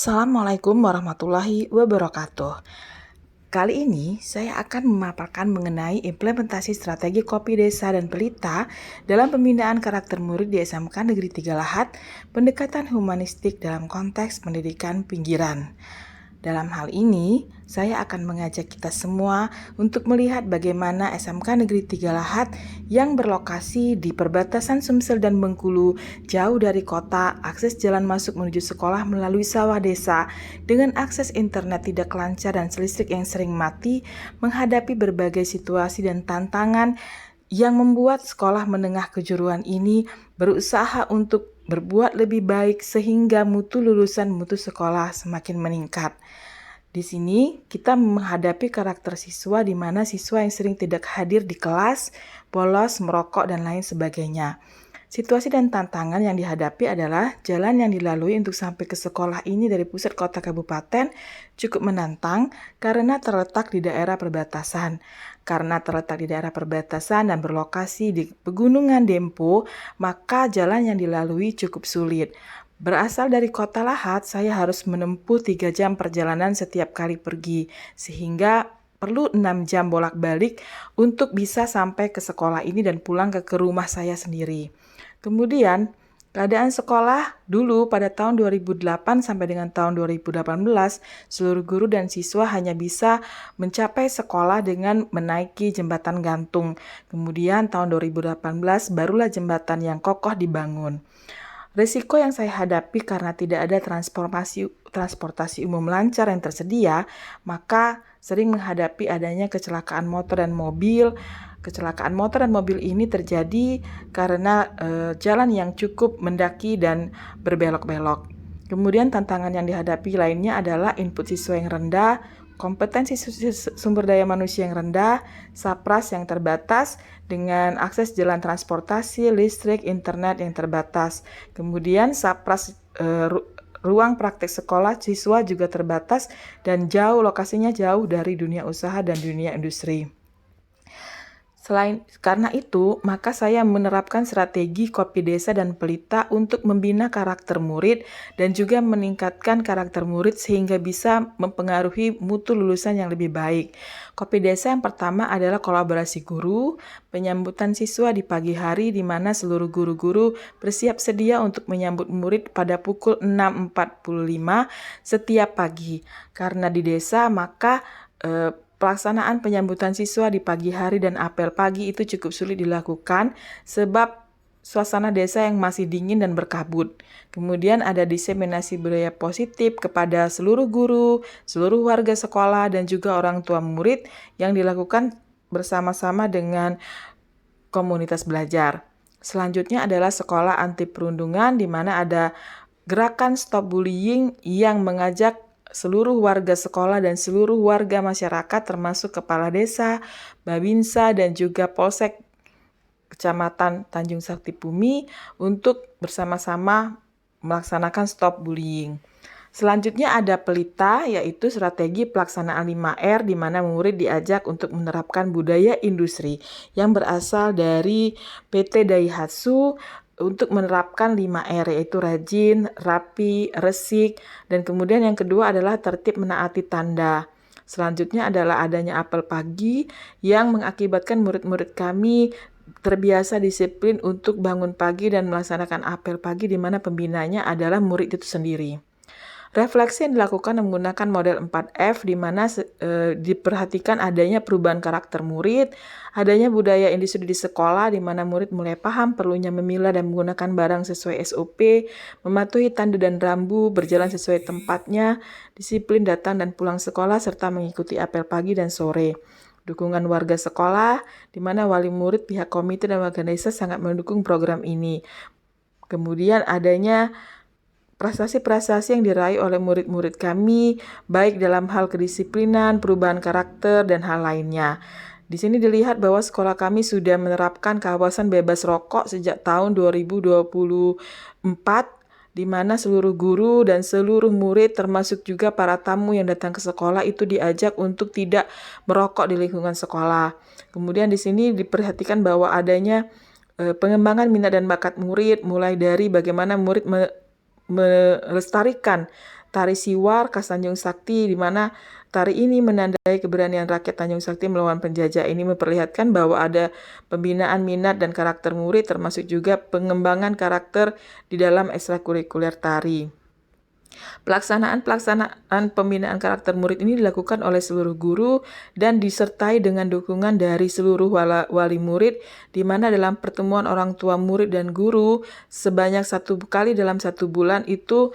Assalamualaikum warahmatullahi wabarakatuh. Kali ini saya akan memaparkan mengenai implementasi strategi Kopi Desa dan Pelita dalam pembinaan karakter murid di SMK Negeri 3 Lahat, pendekatan humanistik dalam konteks pendidikan pinggiran. Dalam hal ini, saya akan mengajak kita semua untuk melihat bagaimana SMK Negeri 3 Lahat yang berlokasi di perbatasan Sumsel dan Bengkulu, jauh dari kota, akses jalan masuk menuju sekolah melalui sawah desa, dengan akses internet tidak lancar dan listrik yang sering mati, menghadapi berbagai situasi dan tantangan yang membuat sekolah menengah kejuruan ini berusaha untuk berbuat lebih baik sehingga mutu sekolah semakin meningkat. Di sini kita menghadapi karakter siswa di mana siswa yang sering tidak hadir di kelas, bolos, merokok, dan lain sebagainya. Situasi dan tantangan yang dihadapi adalah jalan yang dilalui untuk sampai ke sekolah ini dari pusat kota kabupaten cukup menantang karena terletak di daerah perbatasan. Karena terletak di daerah perbatasan dan berlokasi di Pegunungan Dempo, maka jalan yang dilalui cukup sulit. Berasal dari kota Lahat, saya harus menempuh 3 jam perjalanan setiap kali pergi, sehingga perlu 6 jam bolak-balik untuk bisa sampai ke sekolah ini dan pulang ke rumah saya sendiri. Kemudian, keadaan sekolah dulu pada tahun 2008 sampai dengan tahun 2018, seluruh guru dan siswa hanya bisa mencapai sekolah dengan menaiki jembatan gantung. Kemudian tahun 2018 barulah jembatan yang kokoh dibangun. Risiko yang saya hadapi karena tidak ada transportasi umum lancar yang tersedia, maka sering menghadapi adanya kecelakaan motor dan mobil. Kecelakaan motor dan mobil ini terjadi karena jalan yang cukup mendaki dan berbelok-belok. Kemudian tantangan yang dihadapi lainnya adalah input siswa yang rendah, kompetensi sumber daya manusia yang rendah, SAPRAS yang terbatas, dengan akses jalan transportasi, listrik, internet yang terbatas. Kemudian SAPRAS ruang praktek sekolah siswa juga terbatas dan lokasinya jauh dari dunia usaha dan dunia industri. Karena itu, maka saya menerapkan strategi Kopi Desa dan Pelita untuk membina karakter murid dan juga meningkatkan karakter murid sehingga bisa mempengaruhi mutu lulusan yang lebih baik. Kopi Desa yang pertama adalah kolaborasi guru, penyambutan siswa di pagi hari di mana seluruh guru-guru bersiap sedia untuk menyambut murid pada pukul 6.45 setiap pagi. Karena di desa, maka pelaksanaan penyambutan siswa di pagi hari dan apel pagi itu cukup sulit dilakukan sebab suasana desa yang masih dingin dan berkabut. Kemudian ada diseminasi budaya positif kepada seluruh guru, seluruh warga sekolah, dan juga orang tua murid yang dilakukan bersama-sama dengan komunitas belajar. Selanjutnya adalah sekolah anti perundungan di mana ada gerakan Stop Bullying yang mengajak seluruh warga sekolah dan seluruh warga masyarakat termasuk kepala desa, Babinsa, dan juga Polsek Kecamatan Tanjung Sakti Bumi untuk bersama-sama melaksanakan Stop Bullying. Selanjutnya ada Pelita, yaitu strategi pelaksanaan 5R di mana murid diajak untuk menerapkan budaya industri yang berasal dari PT Daihatsu untuk menerapkan 5R, yaitu rajin, rapi, resik, dan kemudian yang kedua adalah tertib menaati tanda. Selanjutnya adalah adanya apel pagi yang mengakibatkan murid-murid kami terbiasa disiplin untuk bangun pagi dan melaksanakan apel pagi di mana pembinanya adalah murid itu sendiri. Refleksi yang dilakukan menggunakan model 4F di mana diperhatikan adanya perubahan karakter murid, adanya budaya industri di sekolah di mana murid mulai paham perlunya memilah dan menggunakan barang sesuai SOP, mematuhi tanda dan rambu, berjalan sesuai tempatnya, disiplin datang dan pulang sekolah serta mengikuti apel pagi dan sore. Dukungan warga sekolah di mana wali murid, pihak komite dan warga desa sangat mendukung program ini. Kemudian adanya prestasi-prestasi yang diraih oleh murid-murid kami, baik dalam hal kedisiplinan, perubahan karakter, dan hal lainnya. Di sini dilihat bahwa sekolah kami sudah menerapkan kawasan bebas rokok sejak tahun 2024, di mana seluruh guru dan seluruh murid termasuk juga para tamu yang datang ke sekolah itu diajak untuk tidak merokok di lingkungan sekolah. Kemudian di sini diperhatikan bahwa adanya pengembangan minat dan bakat murid, mulai dari bagaimana murid melestarikan tari Siwar khas Tanjung Sakti, di mana tari ini menandai keberanian rakyat Tanjung Sakti melawan penjajah. Ini memperlihatkan bahwa ada pembinaan minat dan karakter murid, termasuk juga pengembangan karakter di dalam ekstrakurikuler tari. Pelaksanaan pembinaan karakter murid ini dilakukan oleh seluruh guru dan disertai dengan dukungan dari seluruh wali murid, di mana dalam pertemuan orang tua murid dan guru sebanyak 1 kali dalam 1 bulan itu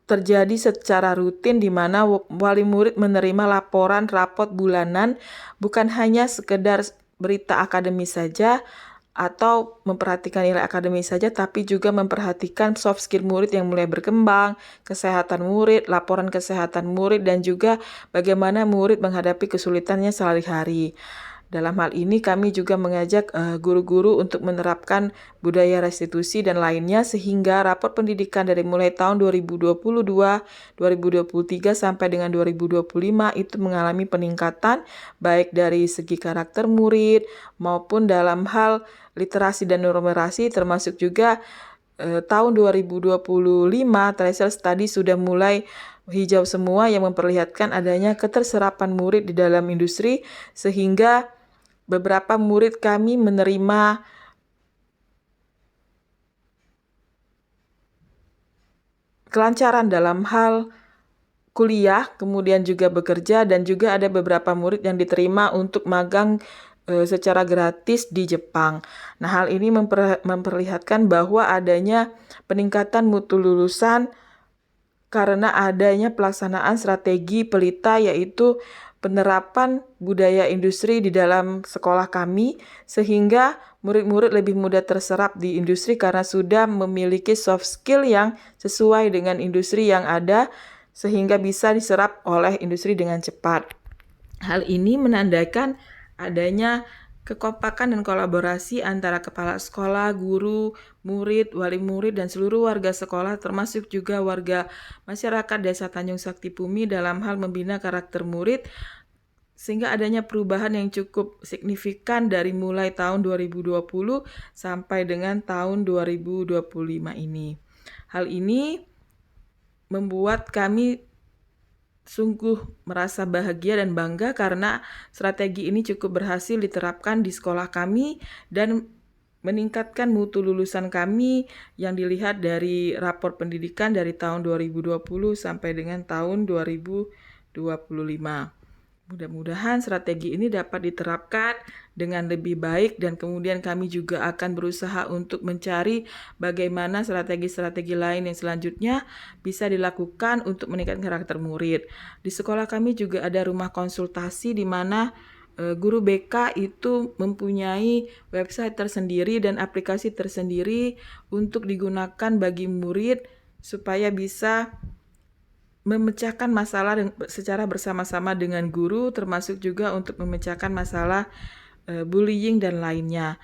terjadi secara rutin, di mana wali murid menerima laporan rapot bulanan, bukan hanya sekedar berita akademis saja atau memperhatikan nilai akademis saja, tapi juga memperhatikan soft skill murid yang mulai berkembang, kesehatan murid, laporan kesehatan murid, dan juga bagaimana murid menghadapi kesulitannya sehari-hari. Dalam hal ini kami juga mengajak guru-guru untuk menerapkan budaya restitusi dan lainnya, sehingga rapot pendidikan dari mulai tahun 2022, 2023 sampai dengan 2025 itu mengalami peningkatan baik dari segi karakter murid maupun dalam hal literasi dan numerasi, termasuk juga tahun 2025 Tracer Study sudah mulai hijau semua, yang memperlihatkan adanya keterserapan murid di dalam industri, sehingga beberapa murid kami menerima kelancaran dalam hal kuliah, kemudian juga bekerja, dan juga ada beberapa murid yang diterima untuk magang secara gratis di Jepang. Nah, hal ini memperlihatkan bahwa adanya peningkatan mutu lulusan karena adanya pelaksanaan strategi pelita, yaitu penerapan budaya industri di dalam sekolah kami, sehingga murid-murid lebih mudah terserap di industri karena sudah memiliki soft skill yang sesuai dengan industri yang ada, sehingga bisa diserap oleh industri dengan cepat. Hal ini menandakan adanya kekompakan dan kolaborasi antara kepala sekolah, guru, murid, wali murid, dan seluruh warga sekolah, termasuk juga warga masyarakat Desa Tanjung Sakti Bumi dalam hal membina karakter murid, sehingga adanya perubahan yang cukup signifikan dari mulai tahun 2020 sampai dengan tahun 2025 ini. Hal ini membuat kami sungguh merasa bahagia dan bangga karena strategi ini cukup berhasil diterapkan di sekolah kami dan meningkatkan mutu lulusan kami yang dilihat dari rapor pendidikan dari tahun 2020 sampai dengan tahun 2025. Mudah-mudahan strategi ini dapat diterapkan dengan lebih baik, dan kemudian kami juga akan berusaha untuk mencari bagaimana strategi-strategi lain yang selanjutnya bisa dilakukan untuk meningkatkan karakter murid. Di sekolah kami juga ada rumah konsultasi di mana guru BK itu mempunyai website tersendiri dan aplikasi tersendiri untuk digunakan bagi murid supaya bisa memecahkan masalah secara bersama-sama dengan guru, termasuk juga untuk memecahkan masalah bullying dan lainnya.